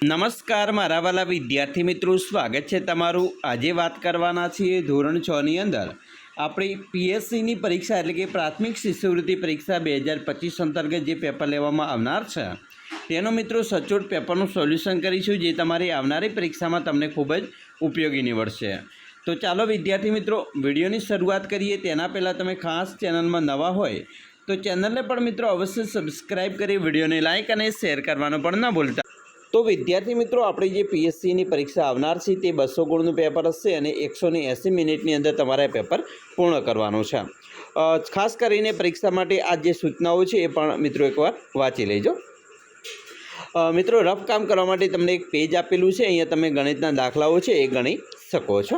નમસ્કાર મારા વાલા વિદ્યાર્થી મિત્રો, સ્વાગત છે તમારું। આજે વાત કરવાના છીએ ધોરણ 6 ની અંદર આપણી પીએસસીની પરીક્ષા એટલે કે પ્રાથમિક શિષ્યવૃત્તિ પરીક્ષા 2025 અંતર્ગત જે પેપર લેવામાં આવનાર છે તેનો મિત્રો સચોટ પેપરનું સોલ્યુશન કરીશું, જે તમારી આવનારી પરીક્ષામાં તમને ખૂબ જ ઉપયોગી નીવડશે। તો ચાલો વિદ્યાર્થી મિત્રો વિડીયોની શરૂઆત કરીએ। તેના પહેલાં તમે ખાસ ચેનલમાં નવા હોય તો ચેનલને પણ મિત્રો અવશ્ય સબસ્ક્રાઈબ કરી વિડીયોને લાઇક અને શેર કરવાનું પણ ન ભૂલતા। તો વિદ્યાર્થી મિત્રો આપણી જે પીએસસીની પરીક્ષા આવનાર છે તે 200 ગુણનું પેપર હશે અને 180 મિનિટની અંદર તમારે પેપર પૂર્ણ કરવાનું છે। ખાસ કરીને પરીક્ષા માટે આ જે સૂચનાઓ છે એ પણ મિત્રો એકવાર વાંચી લેજો। મિત્રો રફ કામ કરવા માટે તમને એક પેજ આપેલું છે, અહીંયા તમે ગણિતના દાખલાઓ છે એ ગણી શકો છો।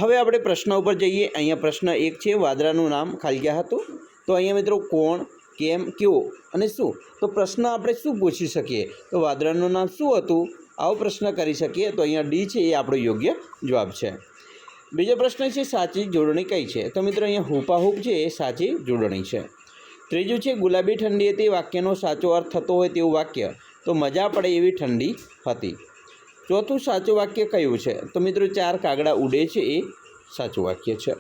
હવે આપણે પ્રશ્ન ઉપર જઈએ। અહીંયા પ્રશ્ન 1 છે, વાદળાનું નામ ખાલી ગયા હતું। તો અહીંયા મિત્રો કોણ, કેમ, કેવો અને શું, તો પ્રશ્ન આપણે શું પૂછી શકીએ? તો વાદળાનું નામ શું હતું, આવો પ્રશ્ન કરી શકીએ। તો અહીંયા ડી છે એ આપણો યોગ્ય જવાબ છે। બીજો પ્રશ્ન છે, સાચી જોડણી કઈ છે? તો મિત્રો અહીંયા હુપાહુપ છે એ સાચી જોડણી છે। ત્રીજું છે, ગુલાબી ઠંડી હતી વાક્યનો સાચો અર્થ થતો હોય તેવું વાક્ય, તો મજા પડે એવી ઠંડી હતી। ચોથું સાચું વાક્ય કયું છે? તો મિત્રો 4 કાગડા ઉડે છે એ સાચું વાક્ય છે।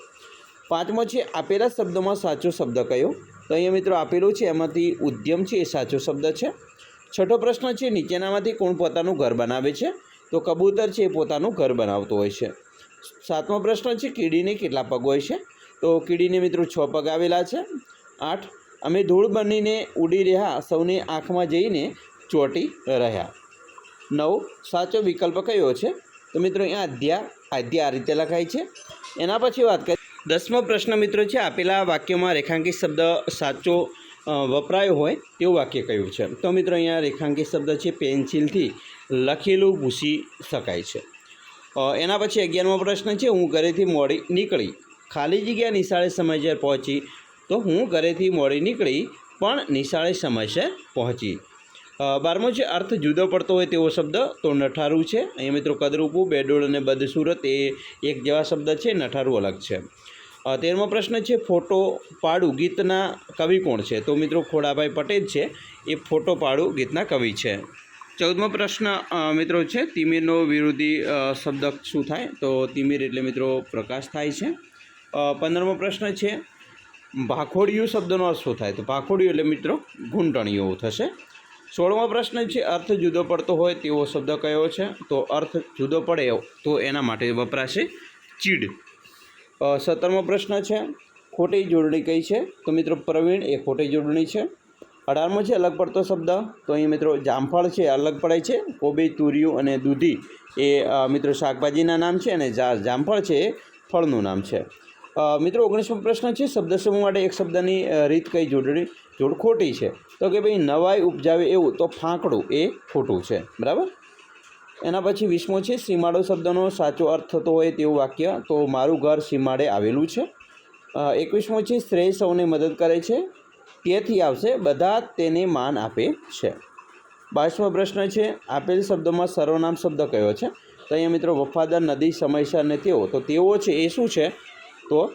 પાંચમો છે, આપેલા શબ્દોમાં સાચો શબ્દ કયો? તો અહીંયા મિત્રો આપેલું છે એમાંથી ઉદ્યમ છે એ સાચો શબ્દ છે। છઠ્ઠો પ્રશ્ન છે, નીચેનામાંથી કોણ પોતાનું ઘર બનાવે છે? તો કબૂતર છે એ પોતાનું ઘર બનાવતો હોય છે। સાતમો પ્રશ્ન છે, કીડીને કેટલા પગ હોય છે? તો કીડીને મિત્રો 6 પગ આવેલા છે। 8, અમે ધૂળ બનીને ઉડી રહ્યા, સૌને આંખમાં જઈને ચોંટી રહ્યા। 9, સાચો વિકલ્પ કયો છે? તો મિત્રો અહીંયા આદ્યા આ રીતે લખાય છે। એના પછી વાત કરીએ 10મો પ્રશ્ન મિત્રો છે, આપેલા વાક્યમાં રેખાંકિત શબ્દ સાચો વપરાયો હોય તેવું વાક્ય કયું છે? તો મિત્રો અહીંયા રેખાંકિત શબ્દ છે પેન્સિલથી લખેલું ભૂસી શકાય છે। એના પછી 11મો પ્રશ્ન છે, હું ઘરેથી મોડી નીકળી, ખાલી જગ્યા નિશાળે સમયસર પહોંચી। તો હું ઘરેથી મોડી નીકળી પણ નિશાળે સમયસર પહોંચી। 12મો છે, અર્થ જુદો પડતો હોય તેવો શબ્દ, તો નઠારું છે। અહીંયા મિત્રો કદરૂપું, બેડોળ અને બદસુરત એ એક જેવા શબ્દ છે, નઠારું અલગ છે। 13મો પ્રશ્ન છે, ફોટો પાડું ગીતના કવિ કોણ છે? તો મિત્રો ખોડાભાઈ પટેલ છે એ ફોટો પાડું ગીતના કવિ છે। 14મો પ્રશ્ન મિત્રો છે, તિમિરનો વિરોધી શબ્દ શું થાય? તો તિમિર એટલે મિત્રો પ્રકાશ થાય છે। 15મો પ્રશ્ન છે, ભાખોડિયું શબ્દનો અર્થ શું થાય? તો ભાખોડિયું એટલે મિત્રો ઘૂંટણીયું થશે। 16મો પ્રશ્ન છે, અર્થ જુદો પડતો હોય તેવો શબ્દ કયો છે? તો અર્થ જુદો પડે તો એના માટે વપરાશે ચીડ। 17મો પ્રશ્ન છે, ખોટી જોડણી કઈ છે? તો મિત્રો પ્રવીણ એ ખોટી જોડણી છે। 18મો છે, અલગ પડતો શબ્દ, તો અહીં મિત્રો જામફળ છે અલગ પડે છે। કોબી, તુરિયું અને દૂધી એ મિત્રો શાકભાજીના નામ છે અને જામફળ છે એ ફળનું નામ છે। મિત્રો 19મો પ્રશ્ન છે, શબ્દ સમૂહ માટે એક શબ્દની રીત કઈ જોડ ખોટી છે? તો કે ભાઈ નવાઈ ઉપજાવે એવું, તો ફાંકડું એ ખોટું છે, બરાબર। એના પછી 20મો છે, સીમાડો શબ્દનો સાચો અર્થ થતો હોય તેવું વાક્ય, તો મારું ઘર સીમાડે આવેલું છે। 21મો છે, શ્રેય સૌને મદદ કરે છે, તેથી આવશે બધા તેને માન આપે છે। 22મો પ્રશ્ન છે, આપેલ શબ્દોમાં સર્વનામ શબ્દ કયો છે? તો અહીંયા મિત્રો વફાદાર, નદી, સમયસર ને તેઓ, તો તેઓ છે એ શું છે? તો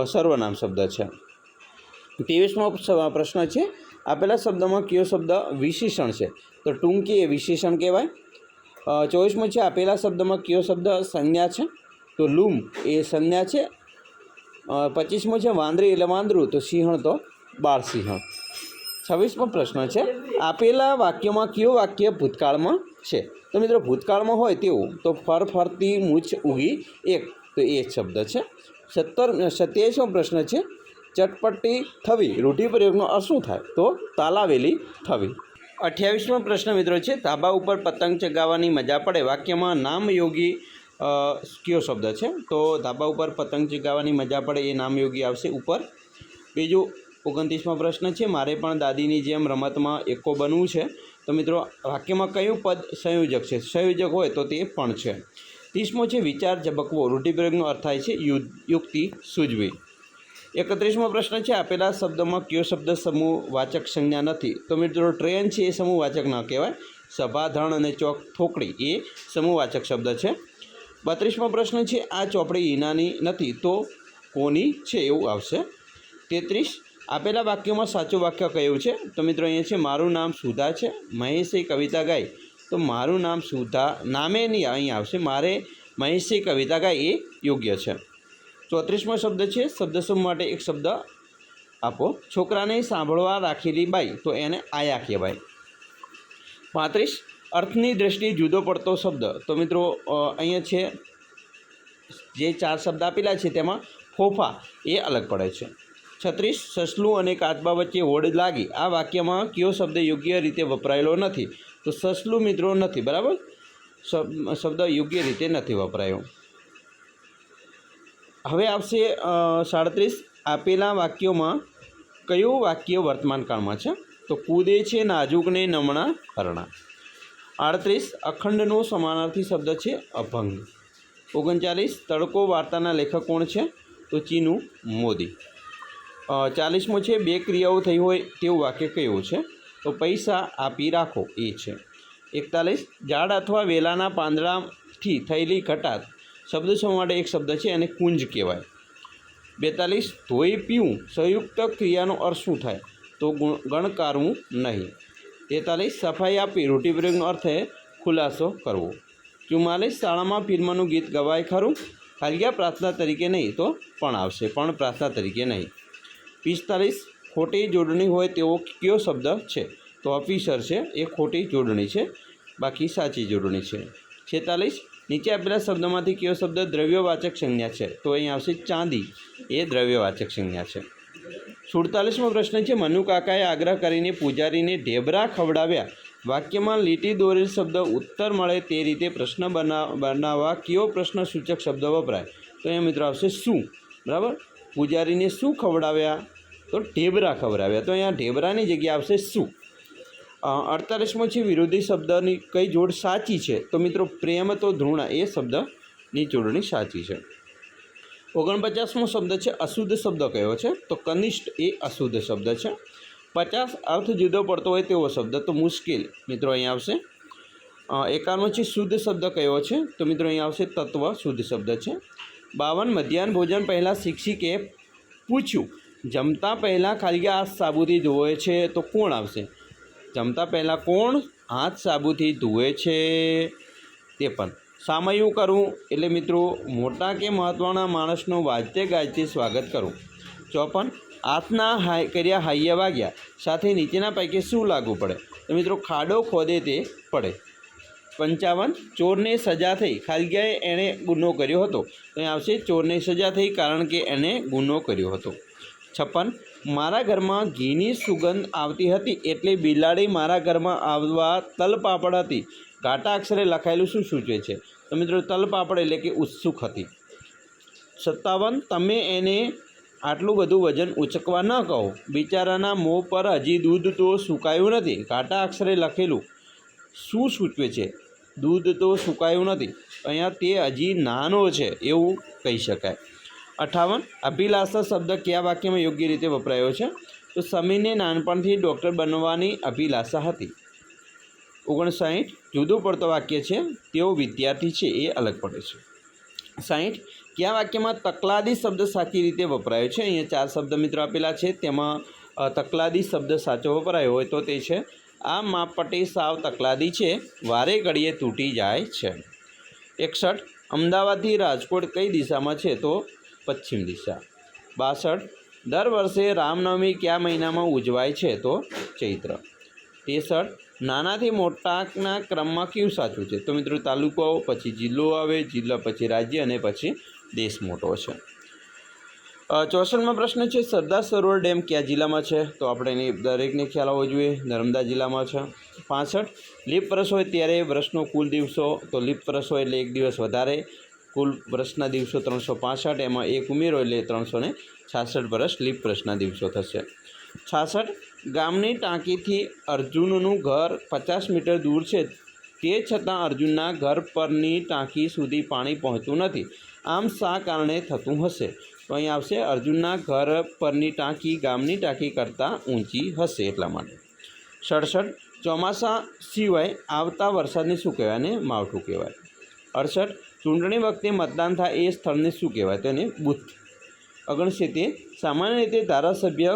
સર્વનામ શબ્દ છે। 23મો પ્રશ્ન છે, આપેલા શબ્દમાં કયો શબ્દ વિશેષણ છે? તો ટૂંકી એ વિશેષણ કહેવાય। 24મો છે, આપેલા શબ્દમાં કયો શબ્દ સંજ્ઞા છે? તો લૂમ એ સંજ્ઞા છે। 25મો છે, વાંદરી એટલે વાંદરું, તો સિંહણ તો બાળ સિંહણ। 26મો પ્રશ્ન છે, આપેલા વાક્યમાં કયું વાક્ય ભૂતકાળમાં છે? તો મિત્રો ભૂતકાળમાં હોય તેવું, તો ફરતી મૂછ ઉગી એક, તો એ શબ્દ છે। 27મો પ્રશ્ન છે, ચટપટી થવી રૂઢિપ્રયોગનો અર્થ શું થાય? તો તાલાવેલી થવી। 28મો પ્રશ્ન મિત્રો છે, ધાબા ઉપર પતંગ ચગાવવાની મજા પડે વાક્યમાં નામયોગી કયો શબ્દ છે? તો ધાબા ઉપર પતંગ ચગાવવાની મજા પડે એ નામયોગી આવશે ઉપર। બીજું 29મો પ્રશ્ન છે, મારે પણ દાદીની જેમ રમતમાં એકો બનવું છે, તો મિત્રો વાક્યમાં કયું પદ સંયોજક છે? સંયોજક હોય તો તે પણ છે। 30મો છે, વિચાર ઝબકવો રૂઢિપ્રયોગનો અર્થ થાય છે યુક્તિ સૂઝવી। 31મો પ્રશ્ન છે, આપેલા શબ્દમાં કયો શબ્દ સમૂહવાચક સંજ્ઞા નથી? તો મિત્રો ટ્રેન છે એ સમૂહવાચક ન કહેવાય। સભા, ધણ અને ચોક, થોકડી એ સમૂહવાચક શબ્દ છે। 32મો પ્રશ્ન છે, આ ચોપડી હિનાની નથી તો કોની છે એવું આવશે। 33, આપેલા વાક્યોમાં સાચું વાક્ય કયું છે? તો મિત્રો અહીંયા છે, મારું નામ સુધા છે, મહેશે કવિતા ગાઈ, તો મારું નામ સુધા નામે નહીં અહીં આવશે, મારે મહેશે કવિતા ગાય એ યોગ્ય છે. 34મો શબ્દ છે શબ્દ સમૂહ માટે એક શબ્દ આપો. છોકરાને સાંભળવા રાખેલી બાઈ તો એને આયા કહેવાય. 35 અર્થની દૃષ્ટિએ જુદો પડતો શબ્દ. તો મિત્રો અહીંયા છે જે 4 શબ્દ આપેલા છે તેમાં ફોફા એ અલગ પડે છે. 36 સસલું અને કાચબા વચ્ચે હોડ લાગી. આ વાક્યમાં કયો શબ્દ યોગ્ય રીતે વપરાયેલો નથી? તો સસલું મિત્રો નથી, બરાબર, શબ્દ યોગ્ય રીતે નથી વપરાયો. હવે આવશે 37 આપેલા વાક્યોમાં કયું વાક્ય વર્તમાન કાળમાં છે? તો કૂદે છે નાજુકને નમણા હરણા. 38 અખંડનો સમાનાર્થી શબ્દ છે અભંગ. 39 તડકો વાર્તાના લેખક કોણ છે? તો ચીનુ મોદી. 40મો છે બે ક્રિયાઓ થઈ હોય તેવું વાક્ય કયું છે? તો પૈસા આપી રાખો એ છે. 41 ઝાડ અથવા વેલાના પાંદડાથી થયેલી ઘટાત. શબ્દ સમૂહ માટે એક શબ્દ છે અને કુંજ કહેવાય. 42 ધોઈ પીવું સંયુક્ત ક્રિયાનો અર્થ શું થાય? તો ગણકારવું નહીં. 43 સફાઈ આપી રૂઢિપ્રયોગનો અર્થ ખુલાસો કરવો. 44 શાળામાં ફિલ્મનું ગીત ગવાય ખરું? ખાલી ગયા પ્રાર્થના તરીકે નહીં તો પણ આવશે, પણ પ્રાર્થના તરીકે નહીં. 45 ખોટી જોડણી હોય તેવો કયો શબ્દ છે? તો ઓફિસર છે એ ખોટી જોડણી છે, બાકી સાચી જોડણી છે. 46 નીચે આપેલા શબ્દોમાંથી કયો શબ્દ દ્રવ્યવાચક સંજ્ઞા છે? તો અહીં આવશે ચાંદી એ દ્રવ્યવાચક સંજ્ઞા છે. 47મો પ્રશ્ન છે મનુ કાકાએ આગ્રહ કરીને પૂજારીને ઢેબરા ખવડાવ્યા. વાક્યમાં લીટી દોરેલ શબ્દ ઉત્તર મળે તે રીતે પ્રશ્ન બનાવવા કયો પ્રશ્ન સૂચક શબ્દ વપરાય? તો અહીંયા મિત્રો આવશે શું, બરાબર. પૂજારીને શું ખવડાવ્યા? તો ઢેબરા ખવડાવ્યા. તો અહીંયા ઢેબરાની જગ્યાએ આવશે શું. 48મો છે વિરોધી શબ્દની કઈ જોડ સાચી છે? તો મિત્રો પ્રેમ તો ધૃણા એ શબ્દની જોડણી સાચી છે. 49મો શબ્દ છે અશુદ્ધ શબ્દ કયો છે? તો કનિષ્ઠ એ અશુદ્ધ શબ્દ છે. 50 અર્થ જુદો પડતો હોય તેવો શબ્દ. તો મુશ્કેલ મિત્રો અહીંયા આવશે. 51મો છે શુદ્ધ શબ્દ કયો છે? તો મિત્રો અહીંયા આવશે તત્વ શુદ્ધ શબ્દ છે. 52 મધ્યાહન ભોજન પહેલાં શિક્ષકે પૂછ્યું જમતા પહેલાં ખાલી હાથ સાબુથી ધોવે છે તો કોણ આવશે? જમતા પહેલાં કોણ હાથ સાબુથી ધોવે છે? તે પણ સામયું કરવું એટલે મિત્રો મોટા કે મહત્ત્વના માણસનું વાજતે ગાજતે સ્વાગત કરવું. 54 હાથના કર્યા હાయ్య વાગ્યા સાથે નીચેના પૈકી શું લાગુ પડે? તો મિત્રો ખાડો ખોદે તે પડે. 55 ચોરને સજા થઈ ખાલી જગ્યાએ એણે ગુનો કર્યો હતો. તો અહીં આવશે ચોરને સજા થઈ કારણ કે એણે ગુનો કર્યો હતો. 56 મારા ઘરમાં ઘીની સુગંધ આવતી હતી એટલે બિલાડી મારા ઘરમાં આવવા તલપાપડ હતી. ઘાટા અક્ષરે લખાયેલું શું સૂચવે છે? તો મિત્રો તલપાપડ એટલે કે ઉત્સુક હતી. 57 તમે એને આટલું બધું વજન ઉચકવા ન કહો, બિચારાના મોં પર હજી દૂધ તો સુકાયું નથી. ઘાટા અક્ષરે લખેલું શું સૂચવે છે? દૂધ તો સુકાયું નથી. અહીંયા તે હજી નાનો છે એવું કહી શકાય. 58 અભિલાષા શબ્દ કયા વાક્યમાં યોગ્ય રીતે વપરાયો છે? તો સમીરને નાનપણથી ડૉક્ટર બનવાની અભિલાષા હતી. 59 જુદું પડતો વાક્ય છે તેઓ વિદ્યાર્થી છે એ અલગ પડે છે. 60 કયા વાક્યમાં તકલાદી શબ્દ સાચી રીતે વપરાયો છે? અહીંયા 4 શબ્દ મિત્રો આપેલા છે, તેમાં તકલાદી શબ્દ સાચો વપરાયો હોય તો તે છે આ માપપટ્ટી સાવ તકલાદી છે, વારે ઘડીએ તૂટી જાય છે. 61 અમદાવાદથી રાજકોટ કઈ દિશામાં છે? તો પશ્ચિમ દિશા. 62 દર વર્ષે રામનવમી કયા મહિનામાં ઉજવાય છે? તો ચૈત્ર. 63 નાનાથી મોટાના ક્રમમાં કયું સાચું છે? તો મિત્રો તાલુકો પછી જિલ્લો આવે, જિલ્લા પછી રાજ્ય અને પછી દેશ મોટો છે. 64મો પ્રશ્ન છે સરદાર સરોવર ડેમ કયા જિલ્લામાં છે? તો આપણે એની દરેકને ખ્યાલ હોવો જોઈએ, નર્મદા જિલ્લામાં છે. 65 લીપ વર્ષ હોય ત્યારે વર્ષનો કુલ દિવસો. તો લીપ વર્ષ હોય એટલે એક દિવસ વધારે, કુલ વર્ષના દિવસો 365, એમાં એક ઉમેરો એટલે 366 વર્ષ લીપ વર્ષના દિવસો થશે. 66 ગામની ટાંકીથી અર્જુનનું ઘર 50 મીટર દૂર છે, તે છતાં અર્જુનના ઘર પરની ટાંકી સુધી પાણી પહોંચતું નથી. આમ શા કારણે થતું હશે? તો અહીં આવશે અર્જુનના ઘર પરની ટાંકી ગામની ટાંકી કરતાં ઊંચી હશે એટલા માટે. 67 ચોમાસા સિવાય આવતા વરસાદને શું કહેવાય? અને માવઠું કહેવાય. 68 ચૂંટણી વખતે મતદાન થાય એ સ્થળને શું કહેવાય? તો એને બૂથ. 69 સામાન્ય રીતે ધારાસભ્ય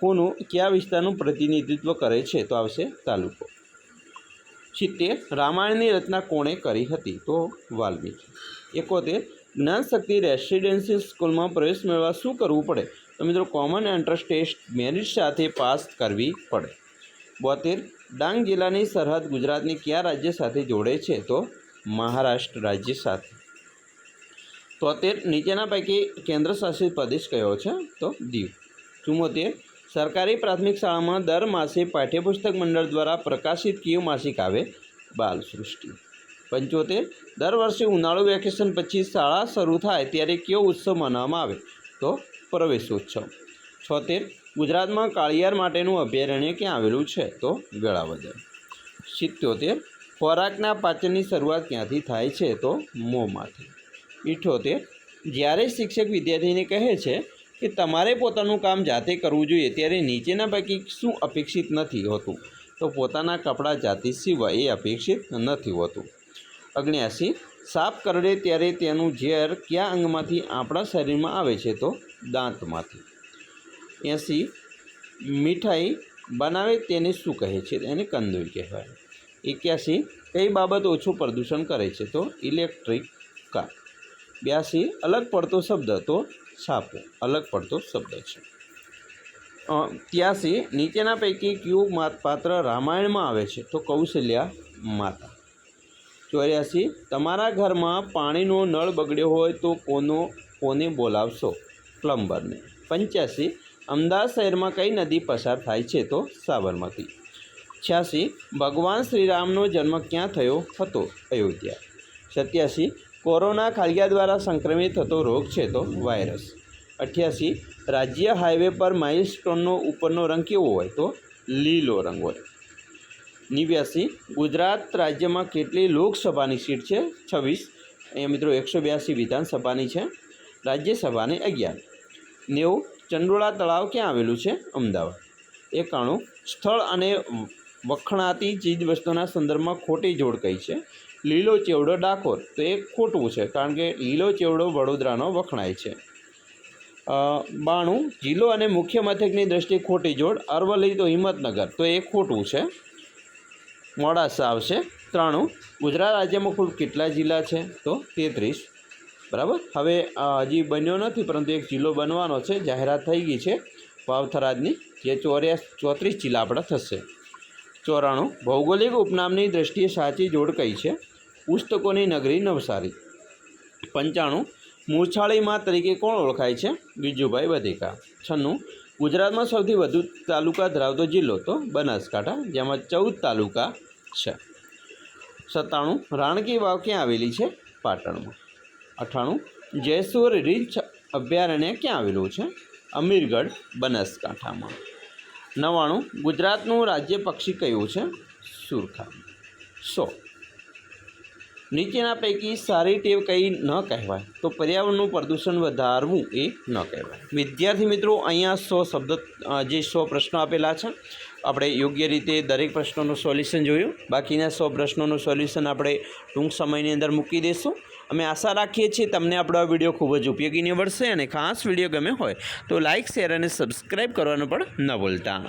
કોનું કયા વિસ્તારનું પ્રતિનિધિત્વ કરે છે? તો આવશે તાલુકો. 70 રામાયણની રચના કોણે કરી હતી? તો વાલ્મીકી. 71 જ્ઞાનશક્તિ રેસિડેન્શિયલ સ્કૂલમાં પ્રવેશ મેળવવા શું કરવું પડે? તો મિત્રો કોમન એન્ટ્રન્સ ટેસ્ટ મેરિટ સાથે પાસ કરવી પડે. 72 ડાંગ જિલ્લાની સરહદ ગુજરાતની કયા રાજ્ય સાથે જોડે છે? તો મહારાષ્ટ્ર રાજ્ય સાથે. 73 નીચેના પૈકી કેન્દ્ર શાસિત પ્રદેશ કયો છે? તો દીવ. 74 સરકારી પ્રાથમિક શાળામાં દર માસે પાઠ્યપુસ્તક મંડળ દ્વારા પ્રકાશિત કયું માસિક આવે? બાલસૃષ્ટિ. 75 દર વર્ષે ઉનાળુ વેકેશન પછી શાળા શરૂ થાય ત્યારે કયો ઉત્સવ મનાવવામાં આવે? તો પ્રવેશોત્સવ. 76 ગુજરાતમાં કાળિયાર માટેનું અભયારણ્ય ક્યાં આવેલું છે? તો વેળાવદર. 77 ખોરાકના પાચનની શરૂઆત ક્યાંથી થાય છે? તો મોંમાંથી. 78 જ્યારે શિક્ષક વિદ્યાર્થીને કહે છે કે તમારે પોતાનું કામ જાતે કરવું જોઈએ ત્યારે નીચેના પૈકી શું અપેક્ષિત નથી હોતું? તો પોતાના કપડાં જાતે સીવવા એ અપેક્ષિત નથી હોતું. 79 સાપ કરડે ત્યારે તેનું ઝેર કયા અંગમાંથી આપણા શરીરમાં આવે છે? તો દાંતમાંથી. 80 મીઠાઈ બનાવે તેને શું કહે છે? એને કંદોઈ કહેવાય. 81 કઈ બાબત ઓછું પ્રદૂષણ કરે છે? તો ઇલેક્ટ્રિક કાર. 82 અલગ પડતો શબ્દ? તો છાપો અલગ પડતો શબ્દ છે. 83 નીચેના પૈકી કયું પાત્ર રામાયણમાં આવે છે? તો કૌશલ્યા માતા. 84 તમારા ઘરમાં પાણીનો નળ બગડ્યો હોય તો કોને બોલાવશો? પ્લમ્બરને. 85 અમદાવાદ શહેરમાં કઈ નદી પસાર થાય છે? તો સાબરમતી. 86 ભગવાન શ્રીરામનો જન્મ ક્યાં થયો હતો? અયોધ્યા. 87 કોરોના ખાલિયા દ્વારા સંક્રમિત થતો રોગ છે? તો વાયરસ. 88 રાજ્ય હાઈવે પર માઇલસ્ટોનનો ઉપરનો રંગ કેવો હોય? તો લીલો રંગ હોય. 89 ગુજરાત રાજ્યમાં કેટલી લોકસભાની સીટ છે? 26. અહીંયા મિત્રો 182 વિધાનસભાની છે, રાજ્યસભાની 11. 90 ચંડોળા તળાવ ક્યાં આવેલું છે? અમદાવાદ. 91 સ્થળ અને વખણાતી ચીજવસ્તુના સંદર્ભમાં ખોટી જોડ કઈ છે? લીલો ચેવડો ડાકોર. તો એ ખોટું છે કારણ કે લીલો ચેવડો વડોદરાનો વખણાય છે. 92 જિલ્લો અને મુખ્ય મથકની દ્રષ્ટિએ ખોટી જોડ અરવલ્લી તો હિંમતનગર. તો એ ખોટું છે, મોડાસા આવશે. 93 ગુજરાત રાજ્યમાં કુલ કેટલા જિલ્લા છે? તો 33. બરાબર. હવે હજી બન્યો નથી પરંતુ એક જિલ્લો બનવાનો છે, જાહેરાત થઈ ગઈ છે વાવ-થરાદની, જે 34 જિલ્લા આપણા થશે. 94 ભૌગોલિક ઉપનામની દ્રષ્ટિએ સાચી જોડ કઈ છે? પુસ્તકોની નગરી નવસારી. 95 મૂર્છાળીમાં તરીકે કોણ ઓળખાય છે? ગિજુભાઈ વધેકા. 96 ગુજરાતમાં સૌથી વધુ તાલુકા ધરાવતો જિલ્લો? તો બનાસકાંઠા, જેમાં 14 તાલુકા છે. 97 રાણકી વાવ ક્યાં આવેલી છે? પાટણમાં. 98 જયસુર રીંછ અભયારણ્ય ક્યાં આવેલું છે? અમીરગઢ, બનાસકાંઠામાં. 99 ગુજરાતનું રાજ્ય પક્ષી કયું છે? સુરખાબ. 100 નીચેના પૈકી સારી ટેવ કઈ ન કહેવાય? તો પર્યાવરણનું પ્રદૂષણ વધારવું એ ન કહેવાય. વિદ્યાર્થી મિત્રો, અહીંયા 100 શબ્દ જે 100 પ્રશ્નો આપેલા છે, આપણે યોગ્ય રીતે દરેક પ્રશ્નોનું સોલ્યુશન જોયું. બાકીના 100 પ્રશ્નોનું સોલ્યુશન આપણે ટૂંક સમયની અંદર મૂકી દઈશું. અમે આશા રાખીએ છીએ તમને આપણો આ વિડીયો ખૂબ જ ઉપયોગી નીવડશે અને ખાસ વિડીયો ગમે હોય તો લાઇક, શેર અને સબસ્ક્રાઈબ કરવાનું પણ ન ભૂલતા.